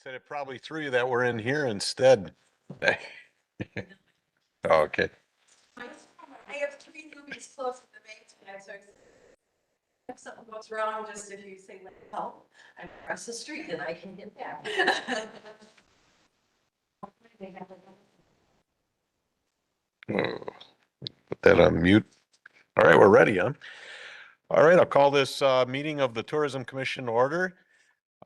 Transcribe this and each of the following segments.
Said it probably threw you that we're in here instead. Oh, okay. I have 3 movies close to the main tonight, so if something goes wrong, just if you say, help, I'm across the street and I can get there. Oh, put that on mute. All right, we're ready, huh? All right, I'll call this meeting of the Tourism Commission to order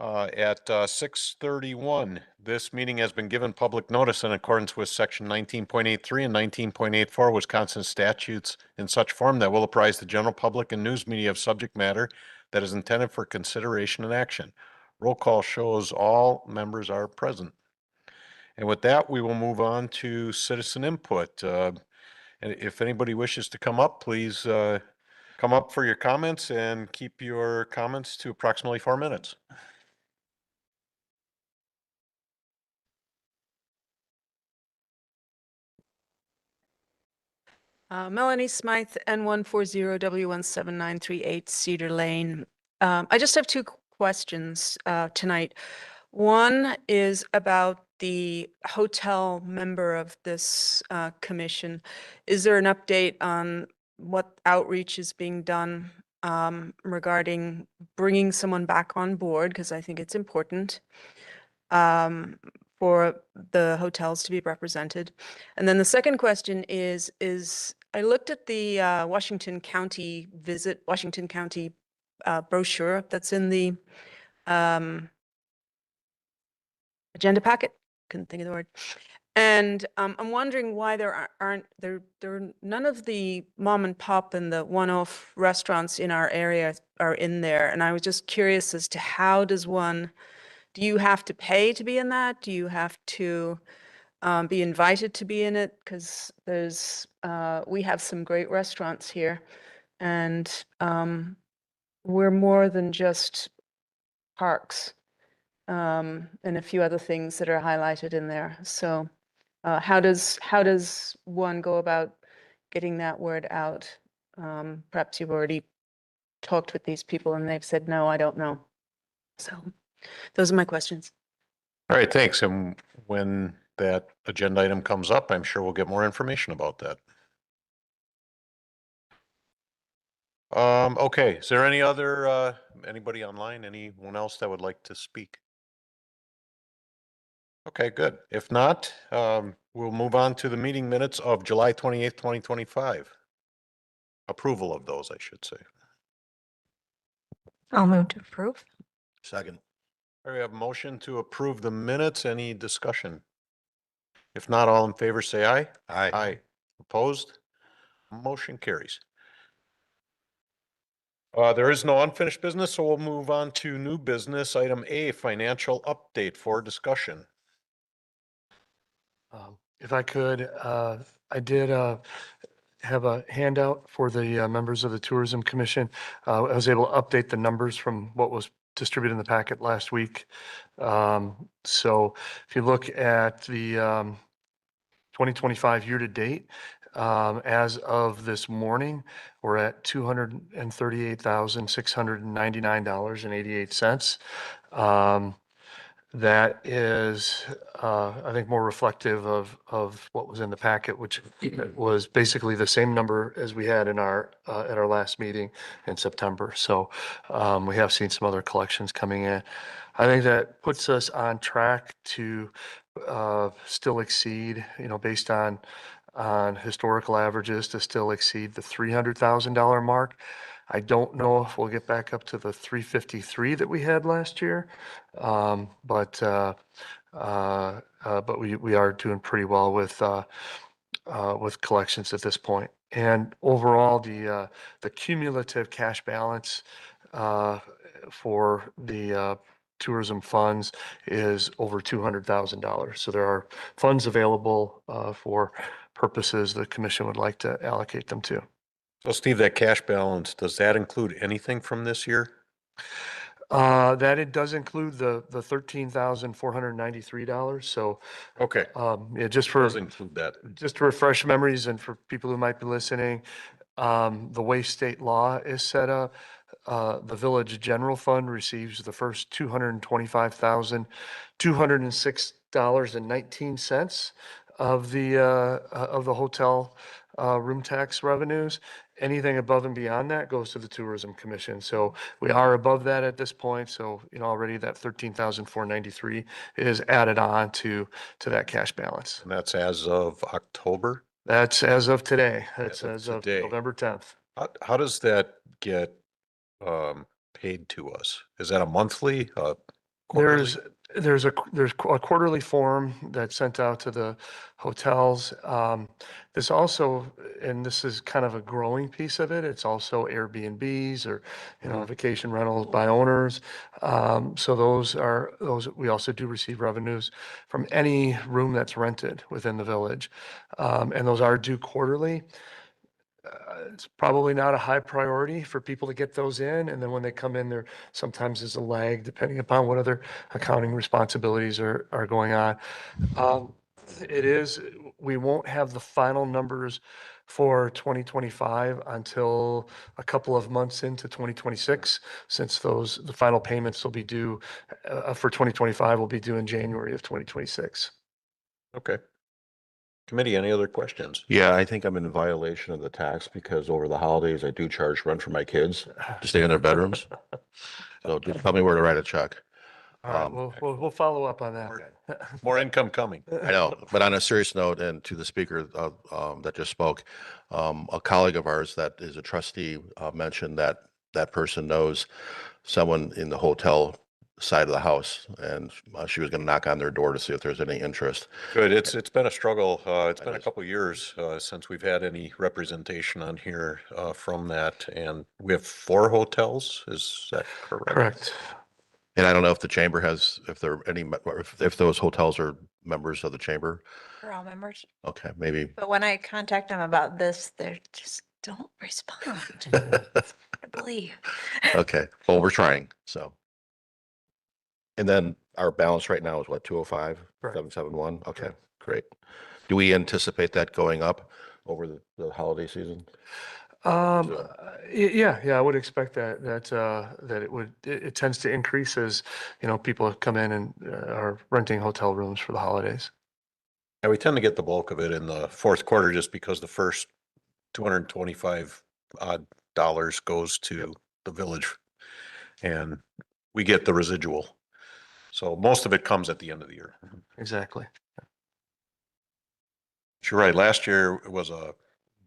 at 6:31. This meeting has been given public notice in accordance with section 19.83 and 19.84 Wisconsin statutes in such form that will apprise the general public and news media of subject matter that is intended for consideration and action. Roll call shows all members are present. And with that, we will move on to citizen input. And if anybody wishes to come up, please come up for your comments and keep your comments to approximately 4 minutes. Melanie Smythe, N140W17938 Cedar Lane. I just have 2 questions tonight. One is about the hotel member of this commission. Is there an update on what outreach is being done regarding bringing someone back on board? Because I think it's important for the hotels to be represented. And then the second question is I looked at the Washington County brochure that's in the agenda packet. Couldn't think of the word. And I'm wondering why there aren't none of the mom and pop and the one-off restaurants in our area are in there. And I was just curious as to how do you have to pay to be in that? Do you have to be invited to be in it? Because we have some great restaurants here, and we're more than just parks and a few other things that are highlighted in there. So how does one go about getting that word out? Perhaps you've already talked with these people and they've said, no, I don't know. So those are my questions. All right, thanks. And when that agenda item comes up, I'm sure we'll get more information about that. Okay, is there anybody online, anyone else that would like to speak? Okay, good. If not, we'll move on to the meeting minutes of July 28th, 2025. Approval of those, I should say. I'll move to approve. Second. We have a motion to approve the minutes. Any discussion? If not, all in favor, say aye. Aye. Aye. Opposed? Motion carries. There is no unfinished business, so we'll move on to new business. Item A, financial update for discussion. If I could, I did have a handout for the members of the Tourism Commission. I was able to update the numbers from what was distributed in the packet last week. So if you look at the 2025 year-to-date, as of this morning, we're at $238,699.88. That is, I think, more reflective of what was in the packet, which was basically the same number as we had in our at our last meeting in September. So we have seen some other collections coming in. I think that puts us on track to still exceed, based on historical averages, to still exceed the $300,000 mark. I don't know if we'll get back up to the 353 that we had last year, but we are doing pretty well with collections at this point. And overall, the cumulative cash balance for the tourism funds is over $200,000. So there are funds available for purposes the commission would like to allocate them to. So Steve, that cash balance, does that include anything from this year? That it does include the $13,493. So, Okay, yeah, does include that. just to refresh memories and for people who might be listening, the way state law is set up, the village general fund receives the first $225,206.19 of the hotel room tax revenues. Anything above and beyond that goes to the Tourism Commission. So we are above that at this point. So, already that 13,493 is added on to that cash balance. And that's as of October? That's as of today. That's As of as of today. November 10th. How does that get paid to us? Is that a monthly, quarterly? There's a quarterly form that's sent out to the hotels. This also, and this is kind of a growing piece of it, it's also Airbnbs or, vacation rentals by owners. So those, we also do receive revenues from any room that's rented within the village. And those are due quarterly. It's probably not a high priority for people to get those in. And then when they come in, there sometimes is a lag depending upon what other accounting responsibilities are going on. We won't have the final numbers for 2025 until a couple of months into 2026, since the final payments will be due for 2025 will be due in January of 2026. Okay. Committee, any other questions? Yeah, I think I'm in violation of the tax because over the holidays, I do charge rent for my kids to stay in their bedrooms. So just tell me where to write a check. All right, Um, we'll follow up on that. More income coming. I know, but on a serious note, and to the speaker that just spoke, a colleague of ours that is a trustee mentioned that that person knows someone in the hotel side of the house, and she was going to knock on their door to see if there's any interest. Good. It's been a struggle. It's been a Nice. couple of years since we've had any representation on here from that. And we have 4 hotels. Is that correct? Correct. And I don't know if the chamber has, if there are any, or if those hotels are members of the chamber. We're all members. Okay, maybe. But when I contact them about this, they just don't respond. I believe. Okay, well, we're trying, so. And then our balance right now is what, 205, Correct. 771? Okay, Correct. great. Do we anticipate that going up over the holiday season? Yeah, I would expect that it tends to increase as, people come in and are renting hotel rooms for the holidays. Yeah, we tend to get the bulk of it in the fourth quarter just because the first 225 odd dollars goes to the village and we get the residual. So most of it comes at the end of the year. Exactly. You're right. Last year was a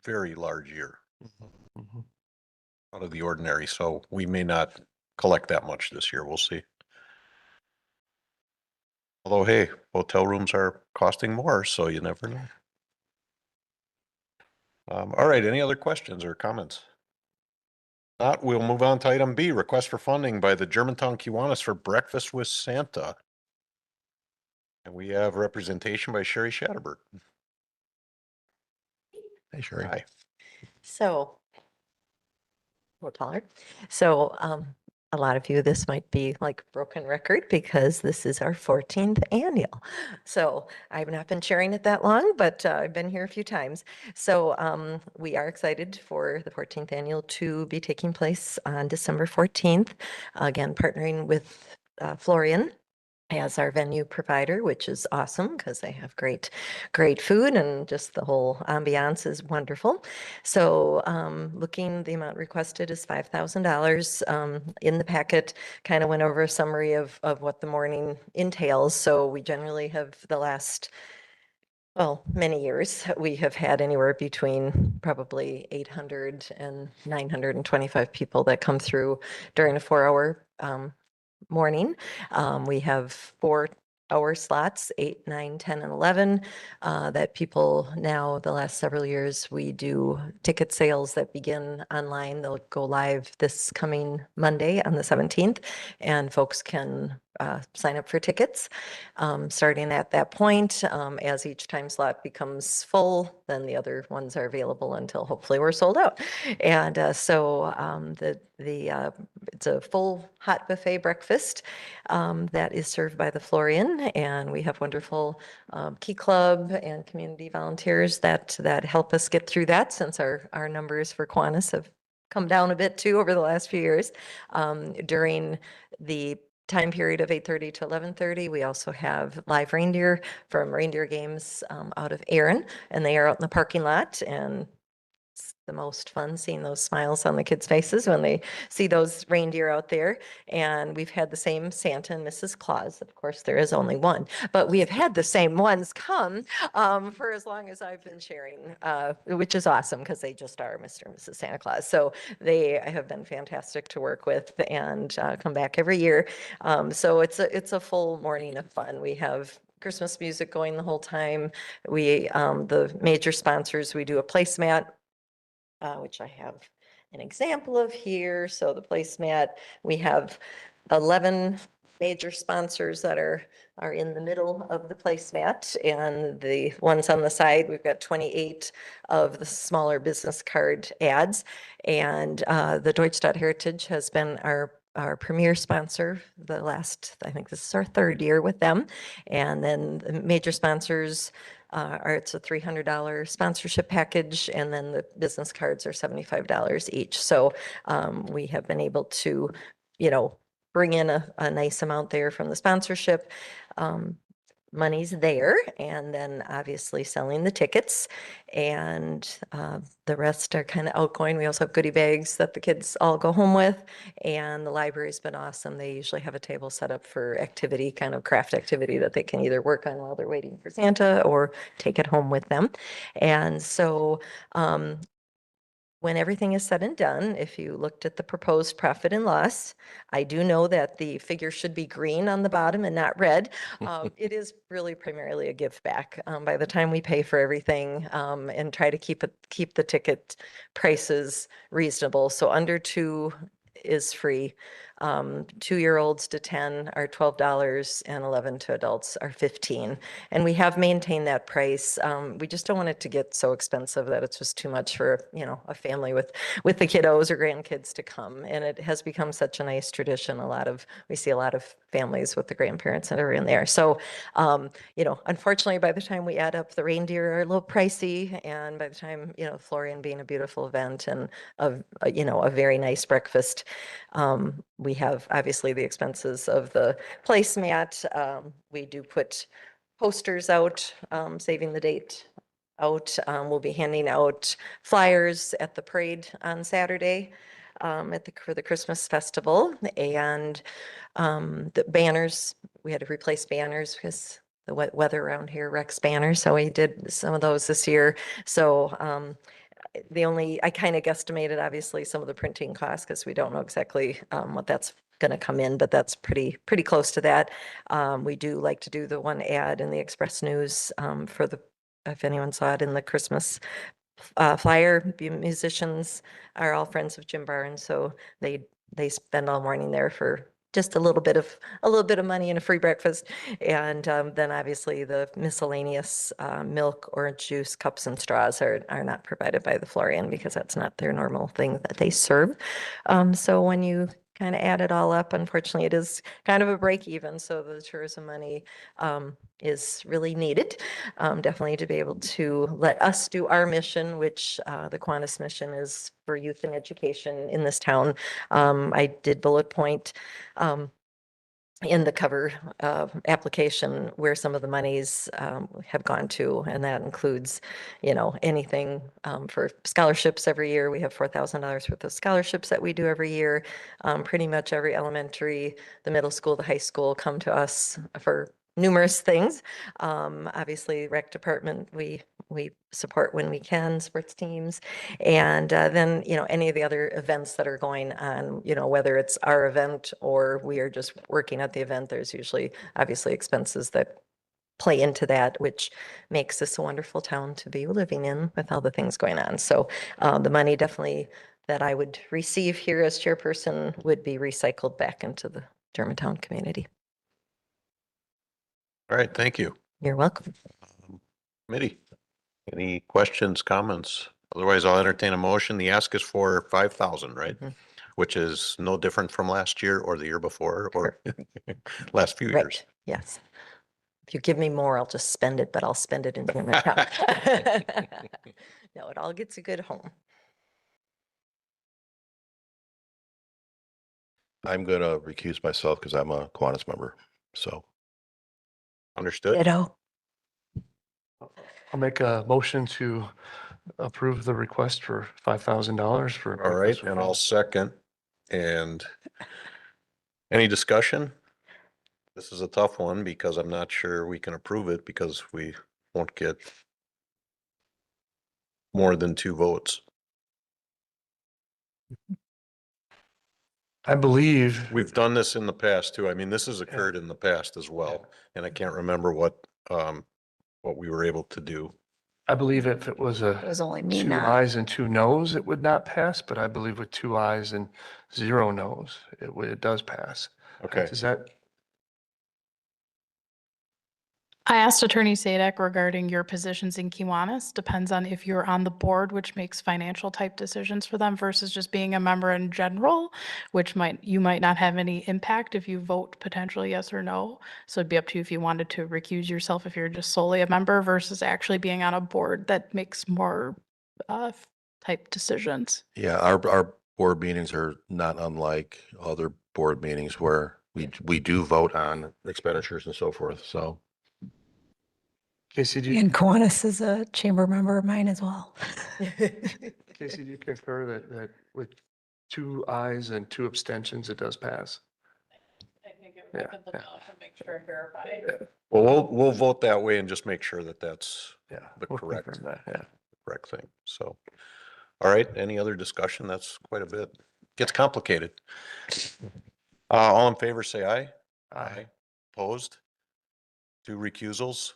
very large year, Mhm. out of the ordinary. So we may not collect that much this year. We'll see. Although, hey, hotel rooms are costing more, so you never know. All right, any other questions or comments? Not, we'll move on to item B, request for funding by the Germantown Kiwanis for Breakfast with Santa. And we have representation by Sherry Shatterberg. Hey, Sherry. Hi. So, a little taller. So, a lot of you, this might be like broken record because this is our 14th annual. So I've not been sharing it that long, but I've been here a few times. So we are excited for the 14th annual to be taking place on December 14th. Again, partnering with Florian as our venue provider, which is awesome because they have great food and just the whole ambiance is wonderful. So the amount requested is $5,000. In the packet, kind of went over a summary of what the morning entails. So we generally have the last, many years, we have had anywhere between probably 800 and 925 people that come through during a 4-hour morning. We have 4-hour slots, 8, 9, 10, and 11, that people now, the last several years, we do ticket sales that begin online. They'll go live this coming Monday on the 17th, and folks can sign up for tickets. Starting at that point, as each time slot becomes full, then the other ones are available until hopefully we're sold out. And it's a full hot buffet breakfast that is served by the Florian, and we have wonderful Key Club and community volunteers that help us get through that, since our numbers for Kiwanis have come down a bit too over the last few years. During the time period of 8:30 to 11:30, we also have live reindeer from Reindeer Games out of Erin, and they are out in the parking lot, and it's the most fun seeing those smiles on the kids' faces when they see those reindeer out there. And we've had the same Santa and Mrs. Claus. Of course, there is only one, but we have had the same ones come for as long as I've been sharing, which is awesome because they just are Mr. and Mrs. Santa Claus. So they have been fantastic to work with and come back every year. So it's a full morning of fun. We have Christmas music going the whole time. We, the major sponsors, we do a placemat, which I have an example of here. So the placemat, we have 11 major sponsors that are in the middle of the placemat, and the ones on the side, we've got 28 of the smaller business card ads. And the Deutschstadt Heritage has been our premier sponsor the last, I think this is our third year with them. And then the major sponsors it's a $300 sponsorship package, and then the business cards are $75 each. So we have been able to, bring in a nice amount there from the sponsorship. Money's there, and then obviously selling the tickets, and the rest are kind of outgoing. We also have goodie bags that the kids all go home with, and the library's been awesome. They usually have a table set up for activity, kind of craft activity that they can either work on while they're waiting for Santa or take it home with them. And so when everything is said and done, if you looked at the proposed profit and loss, I do know that the figure should be green on the bottom and not red. It is really primarily a give back. By the time we pay for everything and try to keep the ticket prices reasonable, so under $2 is free. 2-year-olds to 10 are $12, and 11 to adults are 15. And we have maintained that price. We just don't want it to get so expensive that it's just too much for, a family with the kiddos or grandkids to come. And it has become such a nice tradition. We see a lot of families with the grandparents that are in there. So, unfortunately, by the time we add up, the reindeer are a little pricey. And by the time, Florian being a beautiful event and a very nice breakfast, we have obviously the expenses of the placemat. We do put posters out, saving the date out. We'll be handing out flyers at the parade on Saturday for the Christmas festival. And the banners, we had to replace banners because the wet weather around here wrecks banners. So we did some of those this year. So I kind of guesstimated obviously some of the printing costs because we don't know exactly what that's going to come in, but that's pretty close to that. We do like to do the one ad in the Express News if anyone saw it in the Christmas flyer. Musicians are all friends of Jim Barnes, so they spend all morning there for just a little bit of money and a free breakfast. And then obviously the miscellaneous milk, orange juice, cups and straws are not provided by the Florian because that's not their normal thing that they serve. So when you kind of add it all up, unfortunately, it is kind of a break even. So the tourism money is really needed, definitely to be able to let us do our mission, which the Kiwanis mission is for youth and education in this town. I did bullet point in the cover application where some of the monies have gone to, and that includes, anything for scholarships every year. We have $4,000 worth of scholarships that we do every year. Pretty much every elementary, the middle school, the high school come to us for numerous things. Obviously, rec department, we support when we can, sports teams. And then, any of the other events that are going on, whether it's our event or we are just working at the event, there's usually obviously expenses that play into that, which makes this a wonderful town to be living in with all the things going on. So the money definitely that I would receive here as chairperson would be recycled back into the Germantown community. All right, thank you. You're welcome. Committee, any questions, comments? Otherwise, I'll entertain a motion. The ask is for 5,000, right? Mhm. Which is no different from last year or the year before or last few years. Right, yes. If you give me more, I'll just spend it, but I'll spend it in Germantown. No, it all gets a good home. I'm going to recuse myself because I'm a Kiwanis member. So Understood? Ditto. I'll make a motion to approve the request for $5,000 for. All right, and I'll second. And any discussion? This is a tough one because I'm not sure we can approve it because we won't get more than 2 votes. I believe, We've done this in the past too. I mean, this has occurred in the past as well, and I can't remember what we were able to do. I believe if it was It was only me 2 not. ayes and 2 noes, it would not pass, but I believe with 2 ayes and 0 noes, it does pass. Okay, Is that, I asked Attorney Sadek regarding your positions in Kiwanis. Depends on if you're on the board, which makes financial type decisions for them versus just being a member in general, which you might not have any impact if you vote potentially yes or no. So it'd be up to you if you wanted to recuse yourself if you're just solely a member versus actually being on a board that makes more type decisions. yeah, our board meetings are not unlike other board meetings where we do vote on expenditures and so forth. So Casey, do you, And Kiwanis is a chamber member of mine as well. Casey, do you concur that with 2 ayes and 2 abstentions, it does pass? I think it Yeah, would look yeah. up and make sure and verify. well, we'll vote that way and just make sure that that's Yeah. the we'll correct, confirm that, yeah. correct thing. So, all right, any other discussion? That's quite a bit. Gets complicated. All in favor, say aye. Aye. Opposed? 2 recusals.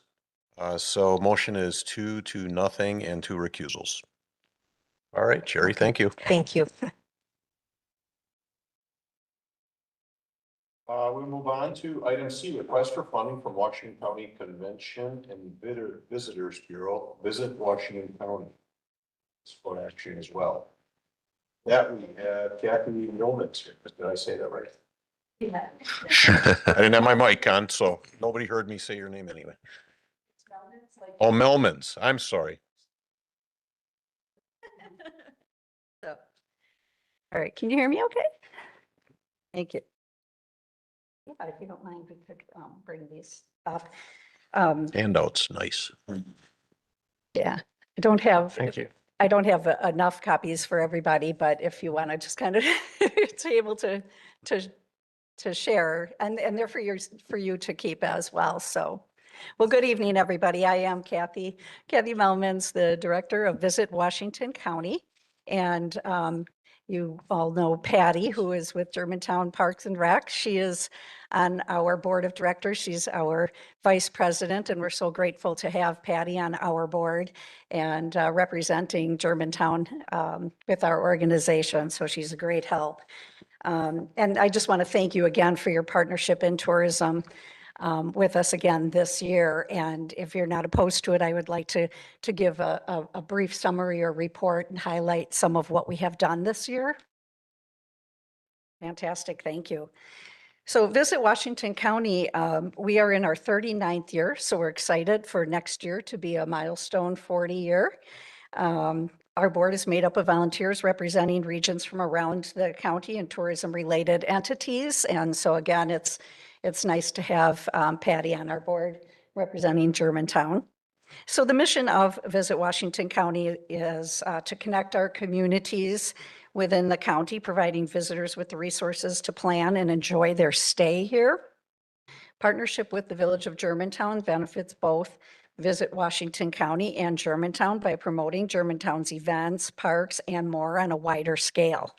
So motion is 2-0 and 2 recusals. All right, Jerry, thank you. Thank you. We move on to item C, request for funding from Washington County Convention and Visitors Bureau, Visit Washington County. It's for action as well. That we have Kathy Millman here. Did I say that right? Yeah. I didn't have my mic on, so nobody heard me say your name anyway. Oh, Melmans, I'm sorry. So, all right, can you hear me okay? Thank you. Yeah, if you don't mind, we could bring these up. Handouts, nice. Yeah, I don't have, Thank you. I don't have enough copies for everybody, but if you want to just kind of to able to share, and they're for you to keep as well. So, well, good evening, everybody. I am Kathy Melmans, the Director of Visit Washington County. And you all know Patty, who is with Germantown Parks and Rec. She is on our board of directors. She's our vice president, and we're so grateful to have Patty on our board and representing Germantown with our organization. So she's a great help. And I just want to thank you again for your partnership in tourism with us again this year. And if you're not opposed to it, I would like to give a brief summary or report and highlight some of what we have done this year. Fantastic, thank you. So Visit Washington County, we are in our 39th year, so we're excited for next year to be a milestone 40 year. Our board is made up of volunteers representing regions from around the county and tourism related entities. And so again, it's nice to have Patty on our board representing Germantown. So the mission of Visit Washington County is to connect our communities within the county, providing visitors with the resources to plan and enjoy their stay here. Partnership with the Village of Germantown benefits both Visit Washington County and Germantown by promoting Germantown's events, parks, and more on a wider scale.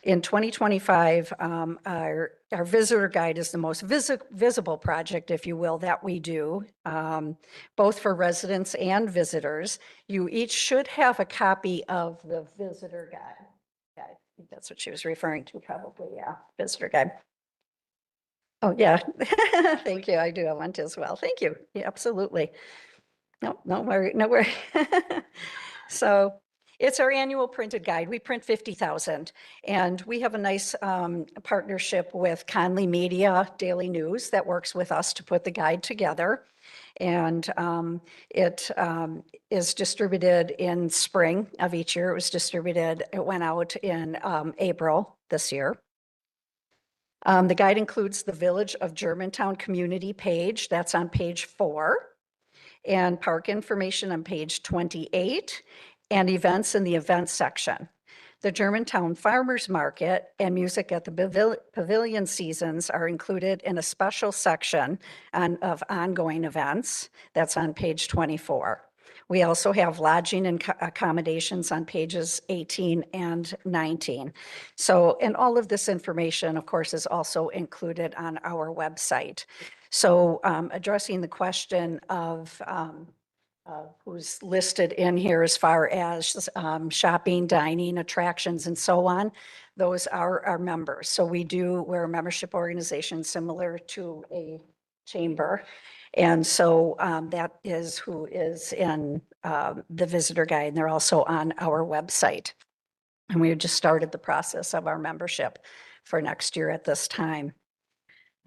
In 2025, our visitor guide is the most visible project, if you will, that we do, both for residents and visitors. You each should have a copy of the visitor guide. Yeah, I think that's what she was referring to, probably, yeah, visitor guide. Oh, yeah, thank you, I do have one as well, thank you, yeah, absolutely. No worry, no worry. So, it's our annual printed guide. We print 50,000, and we have a nice partnership with Conley Media Daily News that works with us to put the guide together. And it is distributed in spring of each year. It went out in April this year. The guide includes the Village of Germantown community page. That's on page 4. And park information on page 28, and events in the events section. The Germantown Farmers Market and music at the pavilion seasons are included in a special section of ongoing events. That's on page 24. We also have lodging and accommodations on pages 18 and 19. So, and all of this information, of course, is also included on our website. So addressing the question of who's listed in here as far as shopping, dining, attractions, and so on, those are our members. So we're a membership organization similar to a chamber. And so that is who is in the visitor guide, and they're also on our website. And we just started the process of our membership for next year at this time.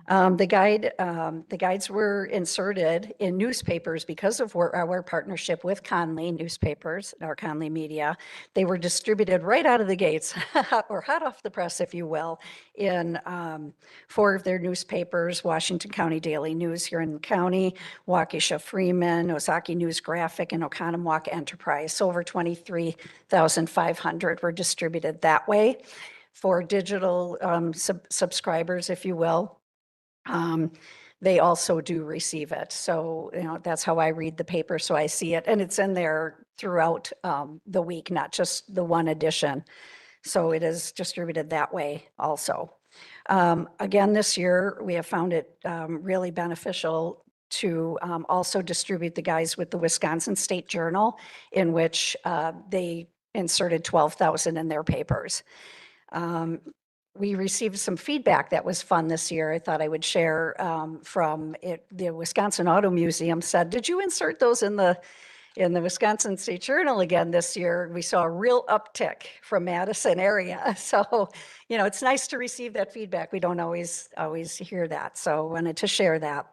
The guides were inserted in newspapers because of our partnership with Conley Newspapers, or Conley Media. They were distributed right out of the gates, or hot off the press, if you will, in 4 of their newspapers: Washington County Daily News here in the county, Waukesha Freeman, Ozaki News Graphic, and Oconomowoc Enterprise. So over 23,500 were distributed that way. For digital subscribers, if you will, they also do receive it. So, that's how I read the paper. So I see it, and it's in there throughout the week, not just the one edition. So it is distributed that way also. Again, this year, we have found it really beneficial to also distribute the guides with the Wisconsin State Journal, in which they inserted 12,000 in their papers. We received some feedback that was fun this year. I thought I would share from it. The Wisconsin Auto Museum said, "Did you insert those in the Wisconsin State Journal again this year?" We saw a real uptick from Madison area. So, it's nice to receive that feedback. We don't always hear that. So I wanted to share that.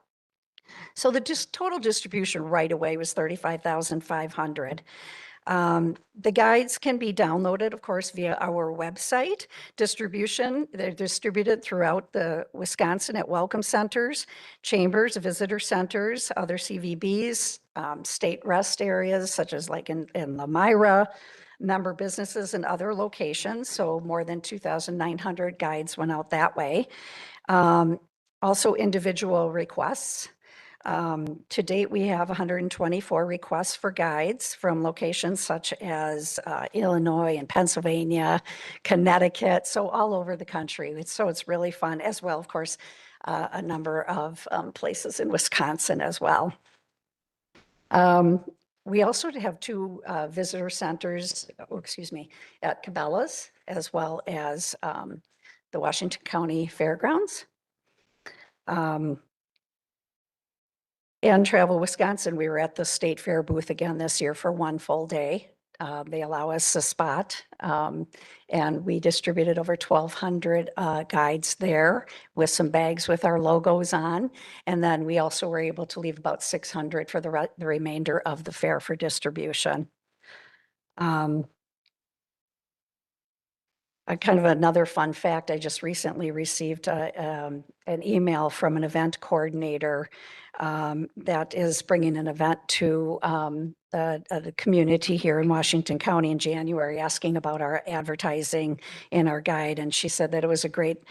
So the total distribution right away was 35,500. The guides can be downloaded, of course, via our website. They're distributed throughout the Wisconsin at welcome centers, chambers, visitor centers, other CVBs, state rest areas, such as like in Lamira, member businesses and other locations. So more than 2,900 guides went out that way. Also individual requests. To date, we have 124 requests for guides from locations such as Illinois and Pennsylvania, Connecticut, so all over the country. So it's really fun, as well, of course, a number of places in Wisconsin as well. We also have 2 visitor centers, at Cabela's, as well as the Washington County Fairgrounds. And Travel Wisconsin, we were at the State Fair booth again this year for 1 full day. They allow us a spot, and we distributed over 1,200 guides there with some bags with our logos on. And then we also were able to leave about 600 for the remainder of the fair for distribution. Kind of another fun fact, I just recently received an email from an event coordinator that is bringing an event to the community here in Washington County in January, asking about our advertising in our guide. And she said that it was a great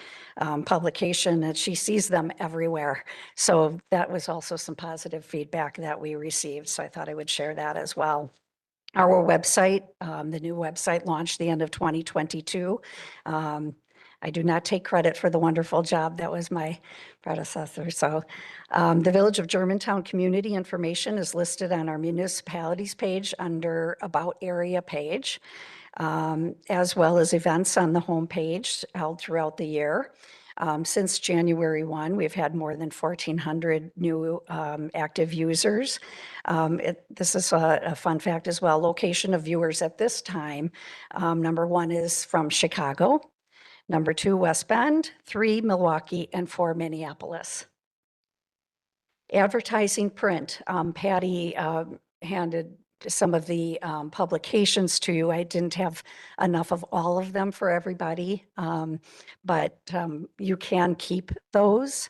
publication, and she sees them everywhere. So that was also some positive feedback that we received. So I thought I would share that as well. Our website, the new website launched the end of 2022. I do not take credit for the wonderful job. That was my predecessor. So the Village of Germantown community information is listed on our municipalities page under About Area page, as well as events on the homepage held throughout the year. Since January 1, we've had more than 1,400 new active users. This is a fun fact as well. Location of viewers at this time, number 1 is from Chicago, number 2, West Bend, 3, Milwaukee, and 4, Minneapolis. Advertising print, Patty handed some of the publications to you. I didn't have enough of all of them for everybody, but you can keep those.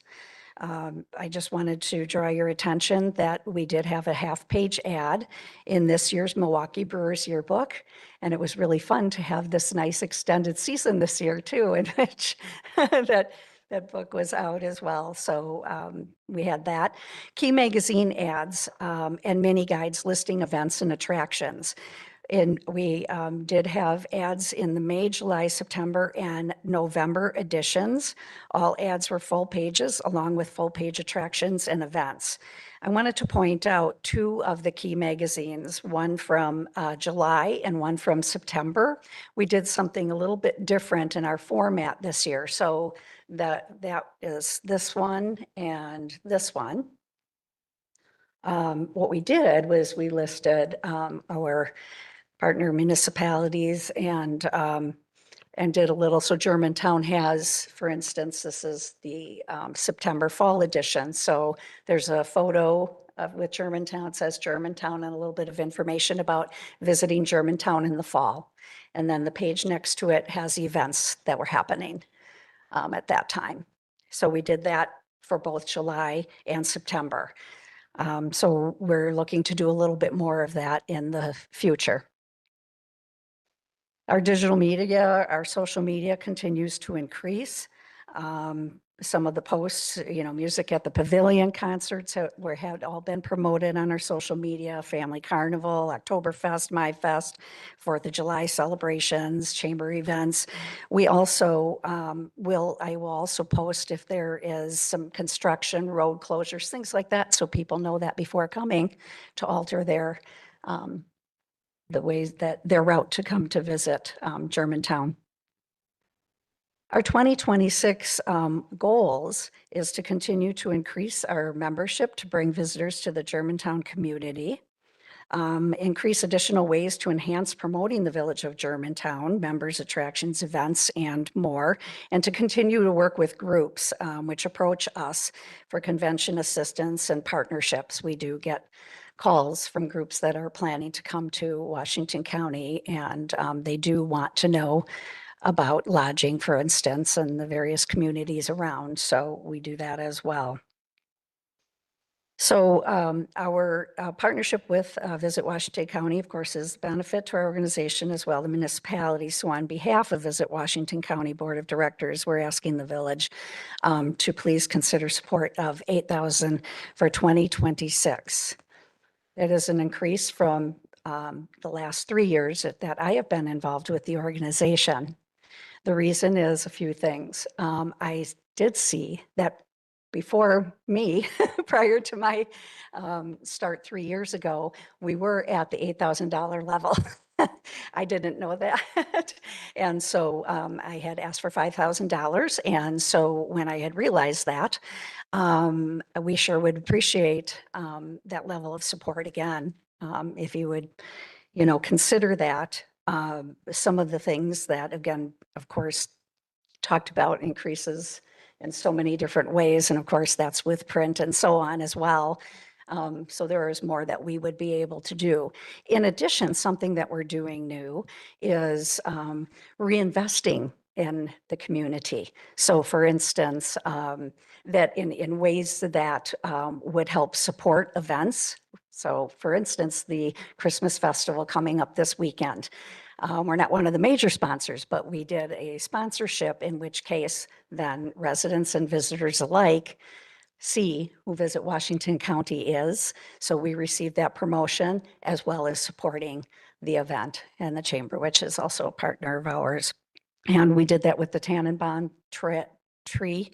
I just wanted to draw your attention that we did have a half-page ad in this year's Milwaukee Brewers Yearbook, and it was really fun to have this nice extended season this year too, in which that book was out as well. So we had that. Key magazine ads and mini guides listing events and attractions. And we did have ads in the May, July, September, and November editions. All ads were full pages along with full page attractions and events. I wanted to point out two of the key magazines, one from July and one from September. We did something a little bit different in our format this year. So that is this one and this one. What we did was we listed our partner municipalities and did a little. So Germantown has, for instance, this is the September fall edition. So there's a photo with Germantown. It says Germantown and a little bit of information about visiting Germantown in the fall. And then the page next to it has events that were happening at that time. So we did that for both July and September. So we're looking to do a little bit more of that in the future. Our digital media, our social media continues to increase. Some of the posts, music at the Pavilion concerts had all been promoted on our social media, Family Carnival, Oktoberfest, MyFest, 4th of July celebrations, chamber events. We also I will also post if there is some construction, road closures, things like that, so people know that before coming to alter their the ways that their route to come to visit Germantown. Our 2026 goals is to continue to increase our membership to bring visitors to the Germantown community, increase additional ways to enhance promoting the village of Germantown, members, attractions, events, and more, and to continue to work with groups which approach us for convention assistance and partnerships. We do get calls from groups that are planning to come to Washington County, and they do want to know about lodging, for instance, and the various communities around. So we do that as well. So our partnership with Visit Washington County, of course, is a benefit to our organization as well, the municipality. So on behalf of Visit Washington County Board of Directors, we're asking the village to please consider support of $8,000 for 2026. It is an increase from the last 3 years that I have been involved with the organization. The reason is a few things. I did see that before me, prior to my start 3 years ago, we were at the $8,000 level. I didn't know that. And so I had asked for $5,000. And so when I had realized that, we sure would appreciate that level of support again. If you would, consider that. Some of the things that, again, of course, talked about increases in so many different ways. And of course, that's with print and so on as well. So there is more that we would be able to do. In addition, something that we're doing new is reinvesting in the community. So for instance, that in ways that would help support events. So for instance, the Christmas festival coming up this weekend. We're not one of the major sponsors, but we did a sponsorship, in which case then residents and visitors alike see who Visit Washington County is. So we received that promotion as well as supporting the event and the chamber, which is also a partner of ours. And we did that with the Tannenbaum tree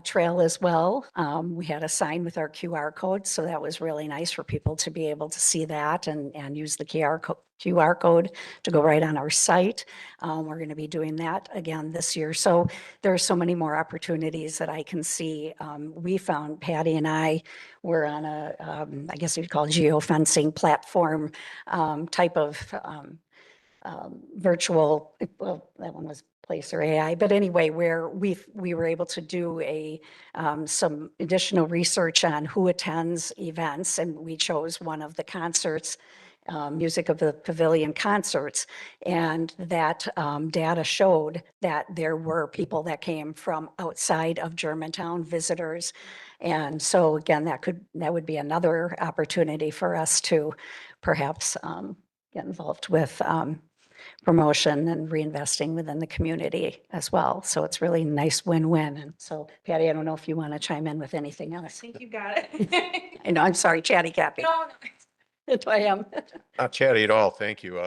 trail as well. We had a sign with our QR code, so that was really nice for people to be able to see that and use the QR code to go right on our site. We're going to be doing that again this year. So there are so many more opportunities that I can see. We found, Patty and I were on a, I guess you'd call geofencing platform type of virtual, well, that one was Placer AI, but anyway, where we were able to do some additional research on who attends events, and we chose one of the concerts, Music of the Pavilion concerts, and that data showed that there were people that came from outside of Germantown, visitors. And so again, that would be another opportunity for us to perhaps get involved with promotion and reinvesting within the community as well. So it's really nice win-win. And so Patty, I don't know if you want to chime in with anything I else. think you got it. I know, I'm sorry, chatty Kathy. No, That's who I am. Not chatty at all. Thank you.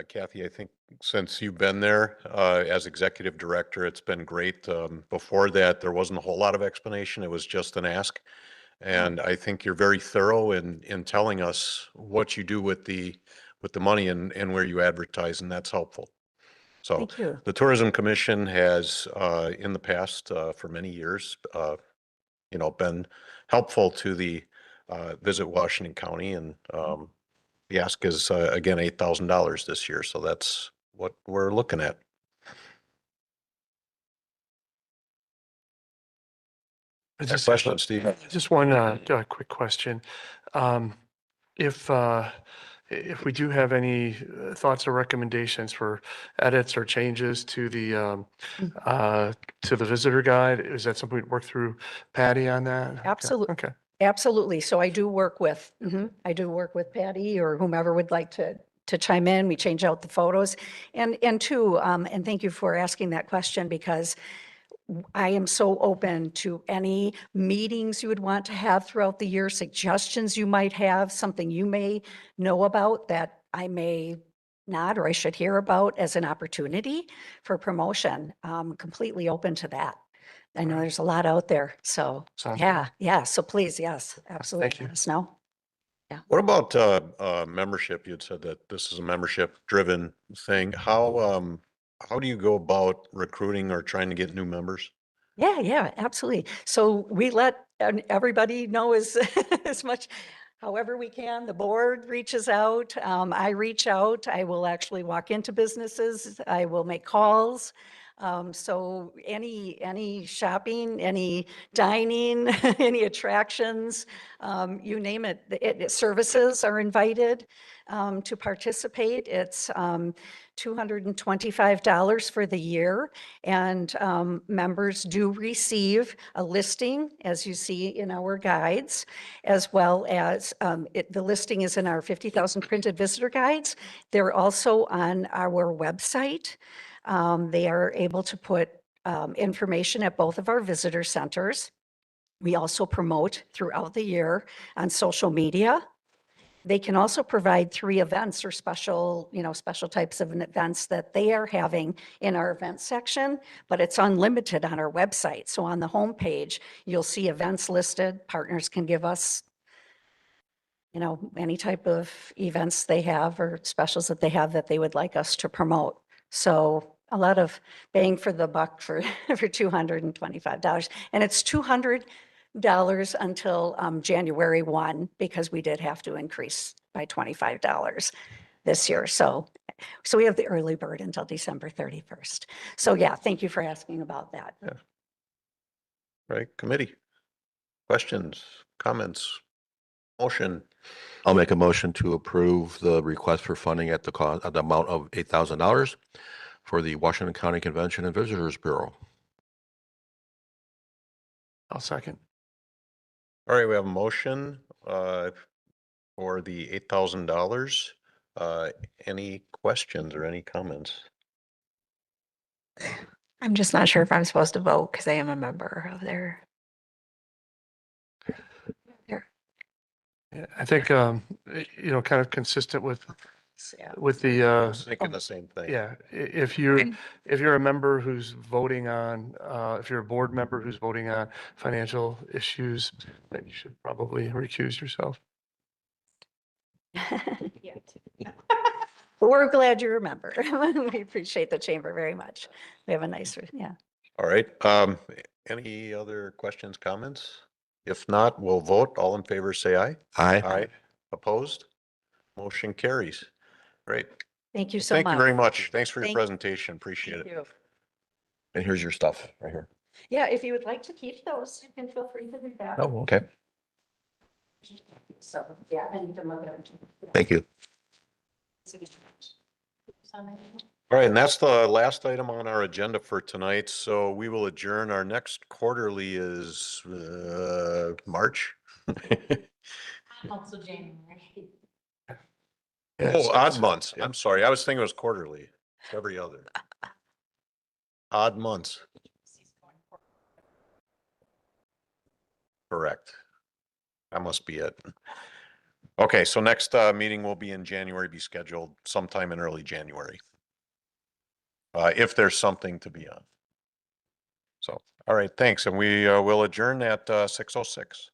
Kathy, I think since you've been there as executive director, it's been great. Before that, there wasn't a whole lot of explanation. It was just an ask. And I think you're very thorough in telling us what you do with the money and where you advertise, and that's helpful. So Thank you. the Tourism Commission has in the past for many years, been helpful to the Visit Washington County, and the ask is again $8,000 this year. So that's what we're looking at. I Next just have question, Steve. Just one quick question. If we do have any thoughts or recommendations for edits or changes to the visitor guide, is that something we'd work through Patty on that? Okay, Absolutely. Okay. Absolutely. So I do work with, Patty or whomever would like to chime in. We change out the photos. And two, and thank you for asking that question, because I am so open to any meetings you would want to have throughout the year, suggestions you might have, something you may know about that I may not, or I should hear about as an opportunity for promotion. I'm completely open to that. I know there's a lot out there. So Sounds yeah. So please, yes, absolutely. Thank you. Let us know. What about membership? You had said that this is a membership-driven thing. How do you go about recruiting or trying to get new members? Yeah, absolutely. So we let everybody know as, as much, however we can. The board reaches out. I reach out. I will actually walk into businesses. I will make calls. So any shopping, any dining, any attractions, you name it, services are invited to participate. It's $225 for the year. And members do receive a listing, as you see in our guides, as well as the listing is in our 50,000 printed visitor guides. They're also on our website. They are able to put information at both of our visitor centers. We also promote throughout the year on social media. They can also provide 3 events or special types of events that they are having in our event section, but it's unlimited on our website. So on the homepage, you'll see events listed. Partners can give us, any type of events they have or specials that they have that they would like us to promote. So a lot of bang for the buck for $225. And it's $200 until January 1, because we did have to increase by $25 this year. So we have the early bird until December 31st. So yeah, thank you for asking about that. Right, committee? Questions, comments, motion? I'll make a motion to approve the request for funding at the cost, at the amount of $8,000 for the Washington County Convention and Visitors Bureau. I'll second. All right, we have a motion for the $8,000. Any questions or any comments? I'm just not sure if I'm supposed to vote because I am a member of their. Yeah, I think, kind of consistent with Yeah. the, I was thinking the same thing. yeah, if you're a member who's voting on, if you're a board member who's voting on financial issues, then you should probably recuse yourself. We're glad you remember. We appreciate the chamber very much. We have a nice, yeah. All right, any other questions, comments? If not, we'll vote. All in favor, say aye. Aye. Aye. Opposed? Motion carries. Great. Thank you so Thank much. you very much. Thanks for your Thank- presentation. Appreciate Thank it. you. And here's your stuff right here. Yeah, if you would like to keep those, you can feel free to do that. Oh, okay. So, yeah, I need to look at it. Thank you. All right, and that's the last item on our agenda for tonight. So we will adjourn. Our next quarterly is March. Also January. Oh, odd months. I'm sorry. I was thinking it was quarterly. It's every other. Odd months. Correct. That must be it. Okay, so next meeting will be in January, be scheduled sometime in early January. If there's something to be on. So, all right, thanks. And we will adjourn at 6:06.